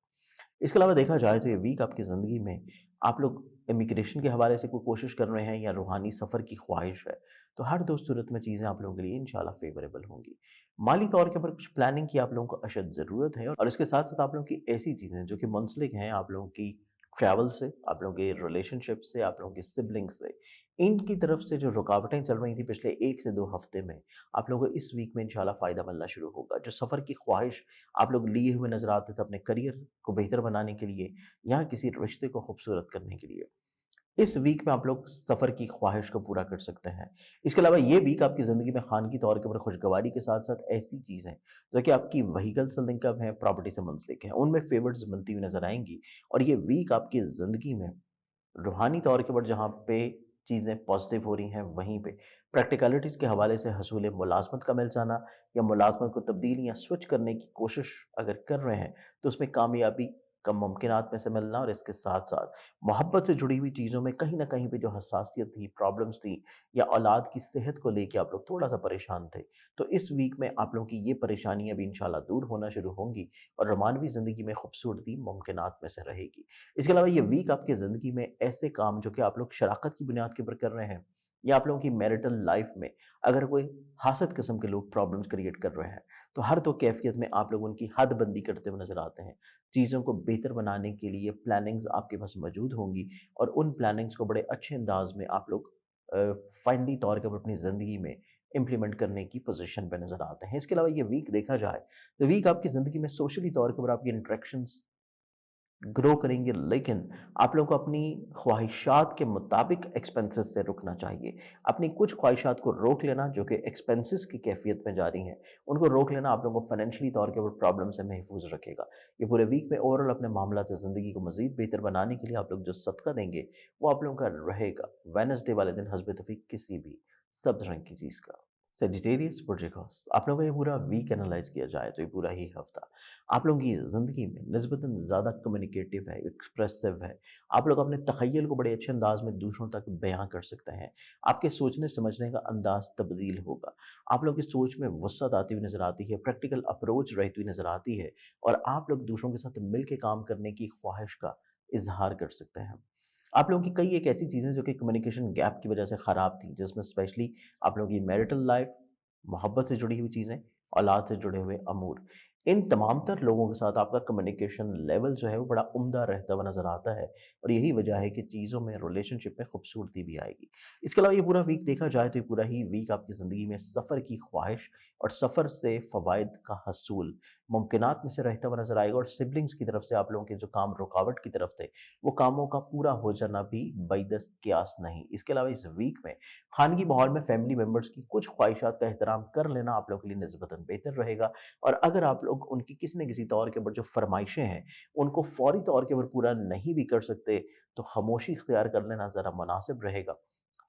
इसके अलावा देखा जाए तो ये वीक आपकी ज़िंदगी में आप लोग इमिग्रेशन के हवाले से कोई कोशिश कर रहे हैं या रूहानी सफ़र की ख्वाहिश है, तो हर दो सूरत में चीज़ें आप लोगों के लिए इंशाल्लाह फ़ेवरेबल होंगी। माली तौर के ऊपर कुछ प्लानिंग की आप लोगों को अशद ज़रूरत है, और इसके साथ-साथ आप लोगों की ऐसी चीज़ें जो कि मुंसलिक हैं आप लोगों की ट्रैवल से, आप लोगों के रिलेशनशिप से, आप लोगों के सिबलिंग्स से, इनकी तरफ से जो रुकावटें चल रही थी पिछले 1 से 2 हफ्ते में, आप लोगों को इस वीक में इंशाल्लाह फ़ायदा मिलना शुरू होगा। जो सफ़र की ख्वाहिश आप लोग लिए हुए नज़र आते थे अपने करियर को बेहतर बनाने के लिए या किसी रिश्ते को खूबसूरत करने के लिए, इस वीक में आप लोग सफ़र की ख्वाहिश को पूरा कर सकते हैं। इसके अलावा ये वीक आपकी ज़िंदगी में ख़ानगी तौर के ऊपर खुशगवारी के साथ-साथ ऐसी चीज़ें जो कि आपकी व्हीकल्स इनकम है, प्रॉपर्टी से मुंसलिक हैं, उनमें फ़ेवर्स मिलती हुई नज़र आएँगी और ये वीक आपकी ज़िंदगी में रूहानी तौर के ऊपर जहाँ पे चीज़ें पॉज़िटिव हो रही हैं, वहीं पे प्रैक्टिकलिटीज़ के हवाले से हसूल मुलाज़मत का मिल जाना या मुलाज़मत को तब्दील या स्विच करने की कोशिश अगर कर रहे हैं, तो उसमें कामयाबी का मुमकिनात में से मिलना और इसके साथ-साथ मोहब्बत से जुड़ी हुई चीज़ों में कहीं न कहीं पे जो हसासियत थी, प्रॉब्लम्स थी या औलाद की सेहत को लेके आप लोग थोड़ा-सा परेशान थे, तो इस वीक में आप लोगों की ये परेशानियाँ भी इंशाअल्लाह दूर होना शुरू होंगी और रोमानवी ज़िंदगी में खूबसूरती मुमकिनात में से रहेगी। इसके अलावा ये वीक आपकी ज़िंदगी में ऐसे काम जो कि आप लोग शराकत की बुनियाद के ऊपर कर रहे हैं या आप लोगों की मैरिटल लाइफ में अगर कोई हासद किस्म के लोग प्रॉब्लम्स क्रिएट कर रहे हैं, तो हर तो कैफ़ियत में आप लोग उनकी हदबंदी करते हुए नज़र आते हैं। चीज़ों को बेहतर बनाने के लिए प्लानिंग्स आपके पास मौजूद होंगी और उन प्लानिंग्स को बड़े अच्छे अंदाज़ में आप लोग फ़ाइनली तौर के ऊपर अपनी ज़िंदगी में इम्प्लीमेंट करने की पोज़ीशन पे नज़र आते हैं। इसके अलावा ये वीक देखा जाए, तो वीक आपकी ज़िंदगी में सोशली तौर के ऊपर आपकी इंटरेक्शंस ग्रो करेंगे, लेकिन आप लोगों को अपनी ख्वाहिशात के मुताबिक एक्सपेंसेस से रुकना चाहिए। अपनी कुछ ख्वाहिशात को रोक लेना जो कि एक्सपेंसेस की कैफ़ियत में जा रही हैं, उनको रोक लेना आप लोगों को फाइनेंशियली तौर के ऊपर प्रॉब्लम से महफूज़ रखेगा। ये पूरे वीक में ओवरऑल अपने मामलात ज़िंदगी को मज़ीद बेहतर बनाने के लिए आप लोग जो सदका देंगे, वो आप लोगों का रहेगा वेडनेसडे वाले दिन हस्ब तौफीक किसी भी सब्ज़ रंग की चीज़ का। सेजिटेरियस प्रोजेक्ट्स आप लोगों का ये पूरा वीक एनालाइज़ किया जाए तो ये पूरा ही हफ़्ता आप लोगों की ज़िंदगी में निस्बतन ज़्यादा कम्युनिकेटिव है, एक्सप्रेसिव है। आप लोग अपने तख़य्युल को बड़े अच्छे अंदाज़ में दूसरों तक बयाँ कर सकते हैं। आपके सोचने-समझने का अंदाज़ तब्दील होगा। आप लोगों की सोच में वसअत आती हुई नज़र आती है, प्रैक्टिकल अप्रोच रहती हुई नज़र आती है और आप लोग दूसरों के साथ मिल के काम करने की ख्वाहिश का इज़हार कर सकते हैं। आप लोगों की कई एक ऐसी चीज़ें जो कि कम्युनिकेशन गैप की वजह से ख़राब थी, जिसमें स्पेशली आप लोगों की मैरिटल लाइफ़, मोहब्बत से जुड़ी हुई चीज़ें, औलाद से जुड़े हुए अमूर। इन तमाम तर लोगों के साथ आपका कम्युनिकेशन लेवल जो है वो बड़ा उम्दा रहता हुआ नज़र आता है और यही वजह है कि चीज़ों में रिलेशनशिप में खूबसूरती भी आएगी। इसके अलावा ये पूरा वीक देखा जाए तो ये पूरा ही वीक आपकी ज़िंदगी में सफ़र की ख्वाहिश और सफ़र से फ़वाइद का हसूल मुमकिनात में से रहता हुआ नज़र आएगा और सिबलिंग्स की तरफ से आप लोगों के जो काम रुकावट की तरफ थे, वो कामों का पूरा हो जाना भी बैदस्त कियास नहीं। इसके अलावा इस वीक में ख़ानगी माहौल में फैमिली मेंबर्स की कुछ ख्वाहिशात का एहतराम कर लेना आप लोगों के लिए निस्बतन बेहतर रहेगा और अगर आप लोग उनकी किसी न किसी तौर के ऊपर जो फ़रमाइशें हैं, उनको फ़ौरी तौर के ऊपर पूरा नहीं भी कर सकते, तो ख़ामोशी इख्तियार कर लेना ज़रा मुनासिब रहेगा।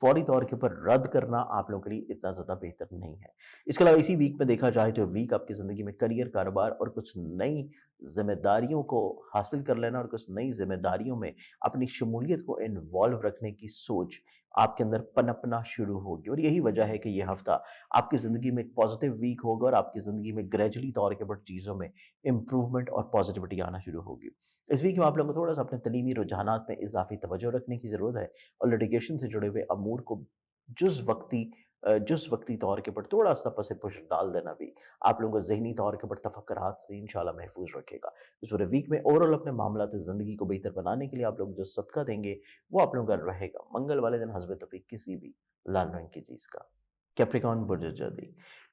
फ़ौरी तौर के ऊपर रद्द करना आप लोगों के लिए इतना ज़्यादा बेहतर नहीं है। इसके अलावा इसी वीक में देखा जाए तो वीक आपकी ज़िंदगी में करियर, कारोबार और कुछ नई ज़िम्मेदारियों को हासिल कर लेना और कुछ नई ज़िम्मेदारियों में अपनी शमूलियत को इन्वॉल्व रखने की सोच आपके अंदर पनपना शुरू होगी और यही वजह है कि ये हफ़्ता आपकी ज़िंदगी में एक पॉज़िटिव वीक होगा और आपकी ज़िंदगी में ग्रेजुअली तौर के ऊपर चीज़ों में इम्प्रूवमेंट और पॉज़िटिविटी आना शुरू होगी। इस वीक में आप लोगों को थोड़ा-सा अपने तलीमी रुझानात में इज़ाफ़ी तवज्जो रखने की ज़रूरत है और लिटिगेशन से जुड़े हुए अमूर को जुज़ वक़्ती तौर के ऊपर थोड़ा-सा पस-ए-पुश डाल देना भी आप लोगों को ज़हनी तौर के ऊपर तफ़क्कुरात से इंशाअल्लाह महफ़ूज़ रखेगा। इस पूरे वीक में ओवरऑल अपने मामलात ज़िंदगी को बेहतर बनाने के लिए आप लोग जो सदका देंगे, वो आप लोगों का रहेगा। मंगल वाले दिन हस्ब तौफ़ीक किसी भी लाल रंग की चीज़ का। कैप्रिकॉर्न बुर्ज जल्दी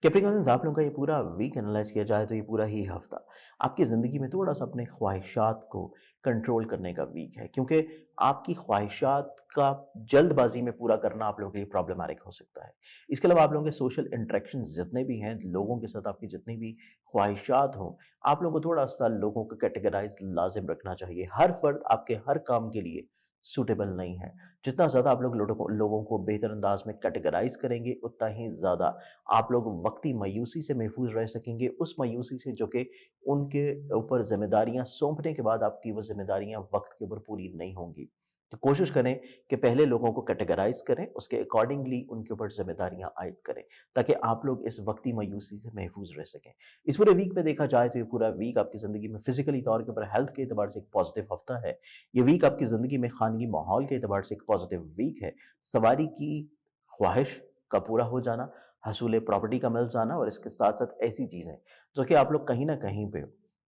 कैप्रिकॉर्न्स आप लोगों का ये पूरा वीक एनालाइज़ किया जाए तो ये पूरा ही हफ़्ता आपकी ज़िंदगी में थोड़ा-सा अपने ख्वाहिशात को कंट्रोल करने का वीक है क्योंकि आपकी ख्वाहिशात का जल्दबाज़ी में पूरा करना आप लोगों के लिए प्रॉब्लमैटिक हो सकता है। इसके अलावा आप लोगों के सोशल इंटरेक्शंस जितने भी हैं, लोगों के साथ आपकी जितनी भी ख्वाहिशात हों, आप लोगों को थोड़ा-सा लोगों को कैटेगराइज़ लाज़िम रखना चाहिए। हर फ़र्द आपके हर काम के लिए सूटेबल नहीं है। जितना ज़्यादा आप लोग लोगों को बेहतर अंदाज़ में कैटेगराइज़ करेंगे, उतना ही ज़्यादा आप लोग वक़्ती मायूसी से महफूज़ रह सकेंगे, उस मायूसी से जो कि उनके ऊपर ज़िम्मेदारियाँ सौंपने के बाद आपकी वो ज़िम्मेदारियाँ वक़्त के ऊपर पूरी नहीं होंगी। तो कोशिश करें कि पहले लोगों को कैटेगराइज़ करें, उसके अकॉर्डिंगली उनके ऊपर ज़िम्मेदारियाँ आयद करें, ताकि आप लोग इस वक़्ती मायूसी से महफूज़ रह सकें। इस पूरे वीक में देखा जाए तो ये पूरा वीक आपकी ज़िंदगी में फ़िज़िकली तौर के ऊपर हेल्थ के एतबार से एक पॉज़िटिव हफ़्ता है। ये वीक आपकी ज़िंदगी में ख़ानगी माहौल के एतबार से एक पॉज़िटिव वीक है। सवारी की ख्वाहिश का पूरा हो जाना, हसूल प्रॉपर्टी का मिल जाना और इसके साथ-साथ ऐसी चीज़ें जो कि आप लोग कहीं न कहीं पे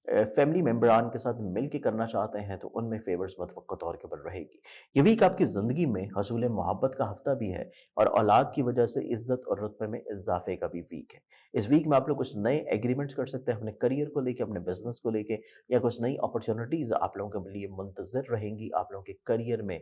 फैमिली मेंबरान के साथ मिल के करना चाहते हैं तो उनमें फेवर्स मुतवक्का तौर के ऊपर रहेगी। ये वीक आपकी ज़िंदगी में हसूल मोहब्बत का हफ्ता भी है और औलाद की वजह से इज़्ज़त और रुतबे में इज़ाफ़े का भी वीक है। इस वीक में आप लोग कुछ नए एग्रीमेंट्स कर सकते हैं अपने करियर को लेके, अपने बिज़नेस को लेके, या कुछ नई अपॉर्च्युनिटीज़ आप लोगों के लिए मुंतज़िर रहेंगी आप लोगों के करियर में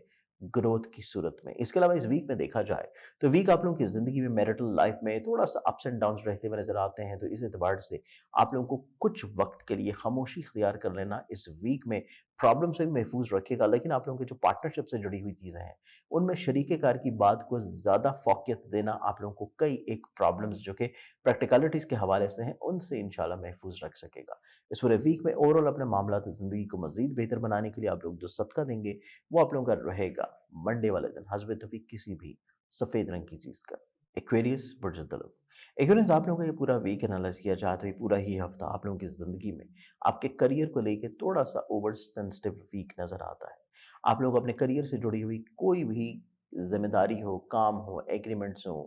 ग्रोथ की सूरत में। इसके अलावा इस वीक में देखा जाए तो वीक आप लोगों की ज़िंदगी में मैरिटल लाइफ़ में थोड़ा-सा अप्स एंड डाउन्स रहते हुए नज़र आते हैं, तो इस एतबार से आप लोगों को कुछ वक़्त के लिए खामोशी इख्तियार कर लेना इस वीक में प्रॉब्लम से भी महफूज़ रखेगा। लेकिन आप लोगों की जो पार्टनरशिप से जुड़ी हुई चीज़ें हैं, उनमें शरीके-कार की बात को ज़्यादा फ़ोक़ियत देना आप लोगों को कई एक प्रॉब्लम्स जो कि प्रैक्टिकलिटीज़ के हवाले से हैं, उनसे इंशाल्लाह महफूज़ रख सकेगा। इस पूरे वीक में ओवरऑल अपने मामलात ज़िंदगी को मज़ीद बेहतर बनाने के लिए आप लोग जो सदका देंगे, वो आप लोगों का रहेगा मंडे वाले दिन हस्ब तौफीक किसी भी सफ़ेद रंग की चीज़ का। एक्वेरियस बुर्ज तलब। एक्वेरियस आप लोगों का ये पूरा वीक एनालाइज़ किया जाए तो ये पूरा ही हफ्ता आप लोगों की ज़िंदगी में आपके करियर को लेके थोड़ा-सा ओवर सेंसिटिव वीक नज़र आता है। आप लोग अपने करियर से जुड़ी हुई कोई भी ज़िम्मेदारी हो, काम हो, एग्रीमेंट्स हों,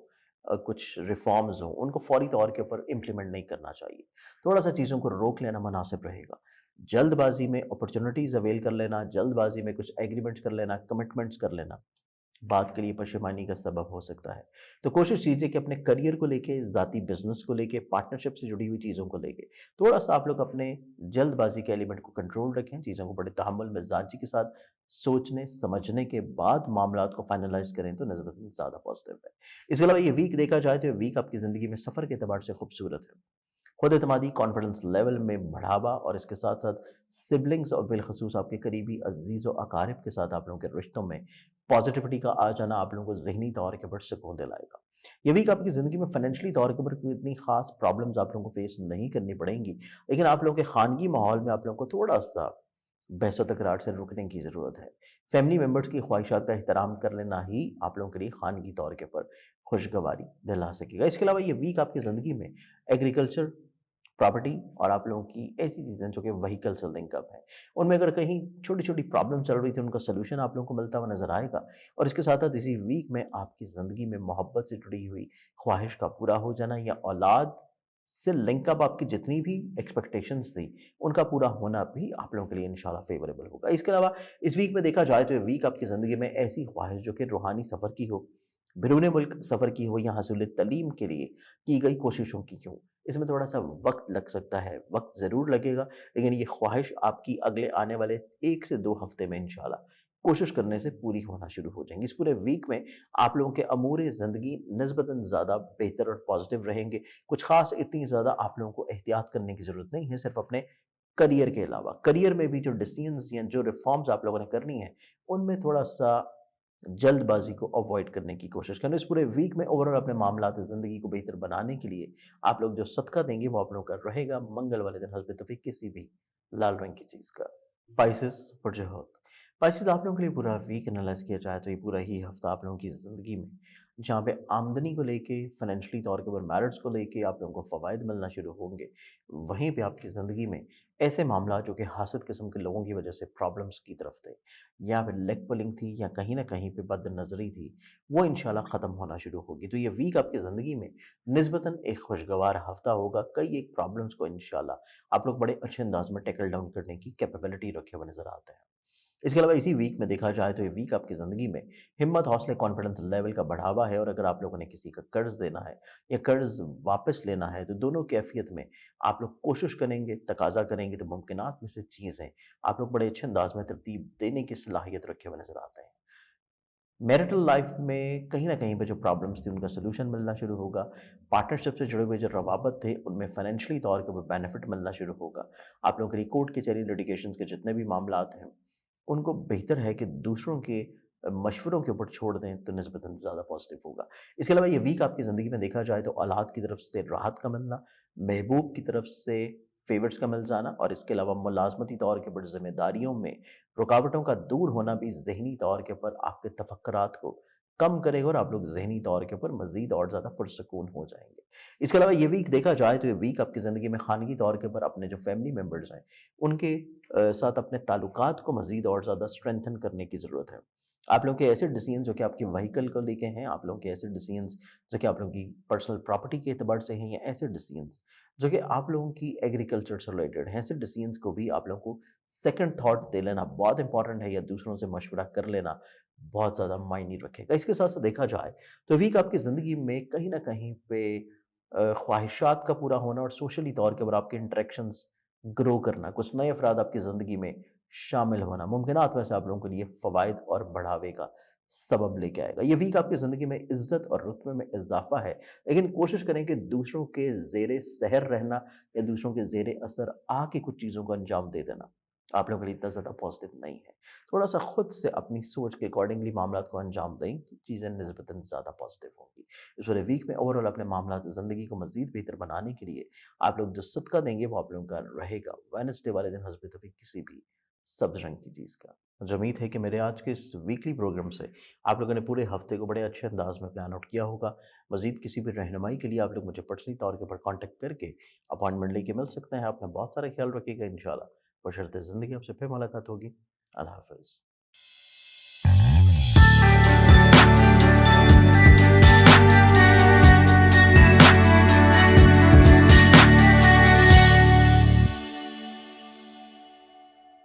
कुछ रिफ़ॉर्म्स हों, उनको फ़ौरी तौर के ऊपर इम्प्लीमेंट नहीं करना चाहिए। थोड़ा-सा चीज़ों को रोक लेना मुनासिब रहेगा। जल्दबाज़ी में अपॉर्च्युनिटीज़ अवेल कर लेना, जल्दबाज़ी में कुछ एग्रीमेंट्स कर लेना, कमिटमेंट्स कर लेना, बात के लिए पशेमानी का सबब हो सकता है। तो कोशिश कीजिए कि अपने करियर को लेके, ज़ाती बिज़नेस को लेके, पार्टनरशिप से जुड़ी हुई चीज़ों को लेके, थोड़ा-सा आप लोग अपने जल्दबाज़ी के एलिमेंट को कंट्रोल रखें, चीज़ों को बड़े तहम्मुल, मिज़ाजी के साथ सोचने, समझने के बाद मामलात को फाइनलाइज़ करें तो निस्बतन ज़्यादा पॉज़िटिव है। इसके अलावा ये वीक देखा जाए तो ये वीक आपकी ज़िंदगी में सफ़र के एतबार से खूबसूरत है। खुद एतमादी कॉन्फिडेंस लेवल में बढ़ावा और इसके साथ-साथ सिबलिंग्स और बिलख़ुसूस आपके करीबी अज़ीज़ व अक़ारिब के साथ आप लोगों के रिश्तों में पॉज़िटिविटी का आ जाना आप लोगों को ज़हनी तौर के ऊपर सुकून दिलाएगा। ये वीक आपकी ज़िंदगी में फ़ाइनेंशियली तौर के ऊपर कोई इतनी ख़ास प्रॉब्लम्स आप लोगों को फ़ेस नहीं करनी पड़ेंगी, लेकिन आप लोगों के ख़ानगी माहौल में आप लोगों को थोड़ा-सा बहस-ओ-तकरार से रुकने की ज़रूरत है। फैमिली मेंबर्स की ख़्वाहिशात का एहतराम कर लेना ही आप लोगों के लिए ख़ानगी तौर के ऊपर खुशगवारी दिला सकेगा। इसके अलावा ये वीक आपकी ज़िंदगी में एग्रीकल्चर, प्रॉपर्टी और आप लोगों की ऐसी चीज़ें जो कि व्हीकल से लिंक अप हैं, उनमें अगर कहीं छोटी-छोटी प्रॉब्लम चल रही थी, उनका सॉल्यूशन आप लोगों को मिलता हुआ नज़र आएगा। और इसके साथ-साथ इसी वीक में आपकी ज़िंदगी में मोहब्बत से जुड़ी हुई ख्वाहिश का पूरा हो जाना या औलाद से लिंक अप आपकी जितनी भी एक्सपेक्टेशंस थी, उनका पूरा होना भी आप लोगों के लिए इंशाल्लाह फ़ेवरेबल होगा। इसके अलावा इस वीक में देखा जाए तो ये वीक आपकी ज़िंदगी में ऐसी ख्वाहिश जो कि रूहानी सफ़र की हो, बैरून मुल्क सफ़र की हो या हसूल तलीम के लिए की गई कोशिशों की हो, इसमें थोड़ा-सा वक़्त लग सकता है, वक़्त ज़रूर लगेगा, लेकिन ये ख्वाहिश आपकी अगले आने वाले 1 से 2 हफ़्ते में इंशाल्लाह कोशिश करने से पूरी होना शुरू हो जाएँगी। इस पूरे वीक में आप लोगों के अमूर ज़िंदगी निस्बतन ज़्यादा बेहतर और पॉज़िटिव रहेंगे। कुछ ख़ास इतनी ज़्यादा आप लोगों को एहतियात करने की ज़रूरत नहीं है, सिर्फ़ अपने करियर के अलावा। करियर में भी जो डिसीज़न्स या जो रिफ़ॉर्म्स आप लोगों ने करनी है, उनमें थोड़ा-सा जल्दबाज़ी को अवॉइड करने की कोशिश करें। इस पूरे वीक में ओवरऑल अपने मामलात ज़िंदगी को बेहतर बनाने के लिए आप लोग जो सदका देंगे वो आप लोगों का रहेगा मंगल वाले दिन हस्ब तौफीक किसी भी लाल रंग की चीज़ का। स्पाइसेस और जोहत। स्पाइसेस आप लोगों के लिए पूरा वीक एनालाइज़ किया जाए तो ये पूरा ही हफ्ता आप लोगों की ज़िंदगी में जहाँ पे आमदनी को लेके, फाइनेंशियली तौर के ऊपर मैरिट्स को लेके आप लोगों को फ़वाइद मिलना शुरू होंगे। वहीं पे आपकी ज़िंदगी में ऐसे मामला जो कि हासद किस्म के लोगों की वजह से प्रॉब्लम्स की तरफ थे, या फिर लेग पुलिंग थी या कहीं न कहीं पे बदनज़री थी, वो इंशाल्लाह ख़त्म होना शुरू होगी। तो ये वीक आपकी ज़िंदगी में निस्बतन एक खुशगवार हफ्ता होगा। कई एक प्रॉब्लम्स को इंशाल्लाह आप लोग बड़े अच्छे अंदाज़ में टैकल डाउन करने की कैपेबिलिटी रखे हुए नज़र आते हैं। इसके अलावा इसी वीक में देखा जाए तो ये वीक आपकी ज़िंदगी में हिम्मत, हौसले, कॉन्फिडेंस लेवल का बढ़ावा है। और अगर आप लोगों ने किसी का कर्ज़ देना है या कर्ज़ वापस लेना है, तो दोनों कैफ़ियत में आप लोग कोशिश करेंगे, तकाज़ा करेंगे, तो मुमकिनात में से चीज़ें आप लोग बड़े अच्छे अंदाज़ में तरतीब देने की सलाहियत रखे हुए नज़र आते हैं। मैरिटल लाइफ में कहीं न कहीं पे जो प्रॉब्लम्स थी, उनका सॉल्यूशन मिलना शुरू होगा। पार्टनरशिप से जुड़े हुए जो रवाबत थे, उनमें फाइनेंशियली तौर के ऊपर बेनिफिट मिलना शुरू होगा। आप लोगों के लिए कोर्ट कचहरी लिटिगेशंस के जितने भी मामलात हैं, उनको बेहतर है कि दूसरों के मशवरों के ऊपर छोड़ दें, तो निस्बतन ज़्यादा पॉज़िटिव होगा। इसके अलावा ये वीक आपकी ज़िंदगी में देखा जाए तो औलाद की तरफ से राहत का मिलना, महबूब की तरफ से फ़ेवर्स का मिल जाना और इसके अलावा मुलाज़मती तौर के ऊपर ज़िम्मेदारियों में रुकावटों का दूर होना भी ज़हनी तौर के ऊपर आपके तफक्कुरात को कम करेगा और आप लोग ज़हनी तौर के ऊपर मज़ीद और ज़्यादा पुरसुकून हो जाएँगे। इसके अलावा ये वीक देखा जाए तो ये वीक आपकी ज़िंदगी में ख़ानगी तौर के ऊपर अपने जो फैमिली मेंबर्स हैं, उनके साथ अपने ताल्लुकात को मज़ीद और ज़्यादा स्ट्रेंथन करने की ज़रूरत है। आप लोगों के ऐसे डिसीजन जो कि आपके व्हीकल को लेके हैं, आप लोगों के ऐसे डिसीजंस जो कि आप लोगों की पर्सनल प्रॉपर्टी के एतबार से हैं, या ऐसे डिसीजंस जो कि आप लोगों की एग्रीकल्चर से रिलेटेड हैं, ऐसे डिसीजंस को भी आप लोगों को सेकंड थॉट दे लेना बहुत इंपॉर्टेंट है, या दूसरों से मशवरा कर लेना बहुत ज़्यादा मायने रखेगा। इसके साथ साथ देखा जाए तो वीक आपकी ज़िंदगी में कहीं ना कहीं पे ख्वाहिशात का पूरा होना और सोशली तौर के ऊपर आपके इंटरेक्शंस ग्रो करना, कुछ नए अफराद आपकी ज़िंदगी में शामिल होना, मुमकिनात में से आप लोगों के लिए फ़वाइद और बढ़ावे का सबब लेके आएगा। ये वीक आपकी ज़िंदगी में इज़्ज़त और रुतबे में इज़ाफ़ा है, लेकिन कोशिश करें कि दूसरों के ज़ेरे सहर रहना या दूसरों के ज़ेरे असर आके कुछ चीज़ों को अंजाम दे देना, आप लोगों के लिए इतना ज़्यादा पॉज़िटिव नहीं है। थोड़ा-सा खुद से अपनी सोच के अकॉर्डिंगली मामलात को अंजाम दें, तो चीज़ें निस्बतन ज़्यादा पॉज़िटिव होंगी। इस पूरे वीक में ओवरऑल अपने मामलात ज़िंदगी को मज़ीद बेहतर बनाने के लिए आप लोग जो सदका देंगे वो आप लोगों का रहेगा वेडनेसडे वाले दिन हस्बे तौफीक किसी भी सब्ज़ रंग की चीज़ का। मुझे उम्मीद है कि मेरे आज के इस वीकली प्रोग्राम से आप लोगों ने पूरे हफ़्ते को बड़े अच्छे अंदाज़ में प्लान आउट किया होगा। मज़ीद किसी भी रहनुमाई के लिए आप लोग मुझे पर्सनली तौर के ऊपर कॉन्टैक्ट करके अपॉइंटमेंट लेके मिल सकते हैं। अपना बहुत सारा ख़्याल रखिएगा इंशाअल्लाह। बशर्ते ज़िंदगी आपसे फिर मुलाकात होगी। अल्लाह हाफ़िज़।